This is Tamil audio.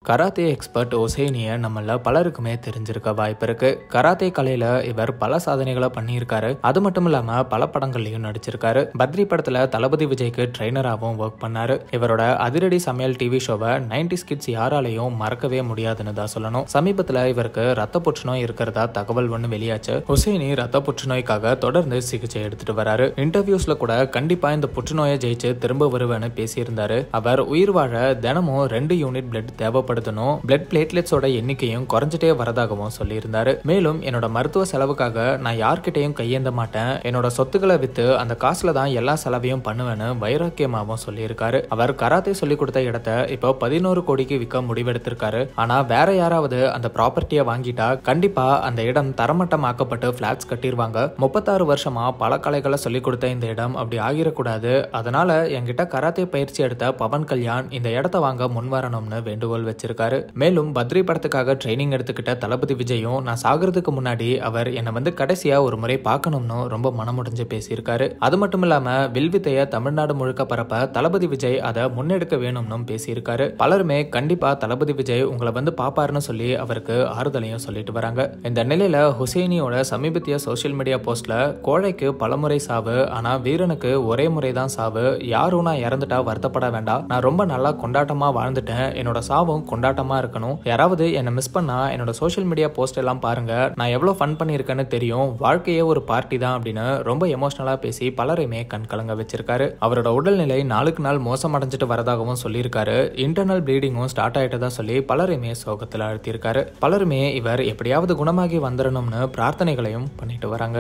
கராத்தே எக்ஸ்பர்ட் ஒசேனியை நம்மள பலருக்குமே தெரிஞ்சிருக்க வாய்ப்பு இருக்கு. கராத்தே கலையில இவர் பல சாதனைகளை பண்ணியிருக்காரு. அது மட்டும் இல்லாம பல படங்கள்லயும் நடிச்சிருக்காரு. பத்ரி படத்துல தளபதி விஜய்க்கு ட்ரெயினராகவும் ஒர்க் பண்ணாரு. இவரோட அதிரடி சமையல் டிவி ஷோவை 90s கிட்ஸ் யாராலையும் மறக்கவே முடியாதுன்னு தான் சொல்லணும். சமீபத்துல இவருக்கு ரத்த புற்றுநோய் இருக்கிறதா தகவல் ஒண்ணு வெளியாச்சு. ஹுசைனி ரத்த புற்றுநோய்க்காக தொடர்ந்து சிகிச்சை எடுத்துட்டு வராரு. இன்டர்வியூஸ்ல கூட கண்டிப்பா இந்த புற்றுநோயை ஜெயிச்சு திரும்ப வருவேன்னு பேசியிருந்தாரு. அவர் உயிர் வாழ தினமும் 2 யூனிட் பிளட் தேவைப்படுத்தணும். பிளட் பிளேட்லெட்ஸோட எண்ணிக்கையும் குறைஞ்சிட்டே வரதாகவும் சொல்லியிருந்தாரு. மேலும் என்னோட மருத்துவ செலவுக்காக நான் யார்கிட்டையும் கையேந்த மாட்டேன். என்னோட சொத்துக்களை வித்து அந்த காசுல தான் எல்லா செலவையும் பண்ணுவேன்னு வைராக்கியமாகவும் சொல்லியிருக்காரு. அவர் கராத்தே சொல்லி கொடுத்த இடத்த இப்போ 11 கோடிக்கு விற்க முடிவெடுத்திருக்காரு. ஆனா வேற யாராவது அந்த ப்ராப்பர்ட்டியை வாங்கிட்டா கண்டிப்பா அந்த இடம் தரமட்டமாக்கப்பட்டு பிளாட்ஸ் கட்டிடுவாங்க. 36 வருஷமா பல கலைகளை சொல்லி கொடுத்த இந்த இடம் அப்படி ஆகிடக்கூடாது. அதனால என்கிட்ட கராத்தே பயிற்சி எடுத்த பவன் கல்யாண் இந்த இடத்த வாங்க முன்வரணும்னு வேண்டுகோள் வச்சிருக்காரு. மேலும் பத்ரி படத்துக்காக ட்ரைனிங் எடுத்துக்கிட்ட தளபதி விஜயும் நான் சாகிறதுக்கு முன்னாடி அவர் என்னை வந்து கடைசியா ஒரு முறை பார்க்கணும்னு ரொம்ப மனமுடைஞ்சு பேசியிருக்காரு. அது மட்டும் இல்லாம வில்வித்தைய தமிழ்நாடு முழுக்க பரப்ப தளபதி விஜய் அதை முன்னெடுக்க வேணும்னு பேசியிருக்காரு. பலருமே கண்டிப்பா தளபதி விஜய் உங்களை வந்து பாப்பாருன்னு சொல்லி அவருக்கு ஆறுதலையும் சொல்லிட்டு வராங்க. இந்த நிலையில ஹுசைனியோட சமீபத்திய சோசியல் மீடியா போஸ்ட்ல கோழைக்கு பலமுறை சாவு, ஆனா வீரனுக்கு ஒரே முறை தான் சாவு. யாரும் நான் இறந்துட்டா வருத்தப்பட வேண்டாம். நான் ரொம்ப நல்லா கொண்டாட்டமா வாழ்ந்துட்டேன். என்னோட சாவும் கொண்டாட்டமா இருக்கணும். யாராவது என்ன மிஸ் பண்ணா என்னோட சோசியல் மீடியா போஸ்ட் எல்லாம் பாருங்க. நான் எவ்வளவு ஃபன் பண்ணிருக்கேன்னு தெரியும். வாழ்க்கையே ஒரு பார்ட்டி தான் அப்படின்னு ரொம்ப எமோஷனலா பேசி பலரையுமே கண் கலங்க வச்சிருக்காரு. அவரோட உடல்நிலை நாளுக்கு நாள் மோசமடைஞ்சிட்டு வரதாகவும் சொல்லியிருக்காரு. இன்டர்னல் ப்ளீடிங்கும் ஸ்டார்ட் ஆயிட்டதா சொல்லி பலரையுமே சோகத்தில் அழுத்தியிருக்காரு. பலருமே இவர் எப்படியாவது குணமாகி வந்துடணும்னு பிரார்த்தனைகளையும் பண்ணிட்டு வராங்க.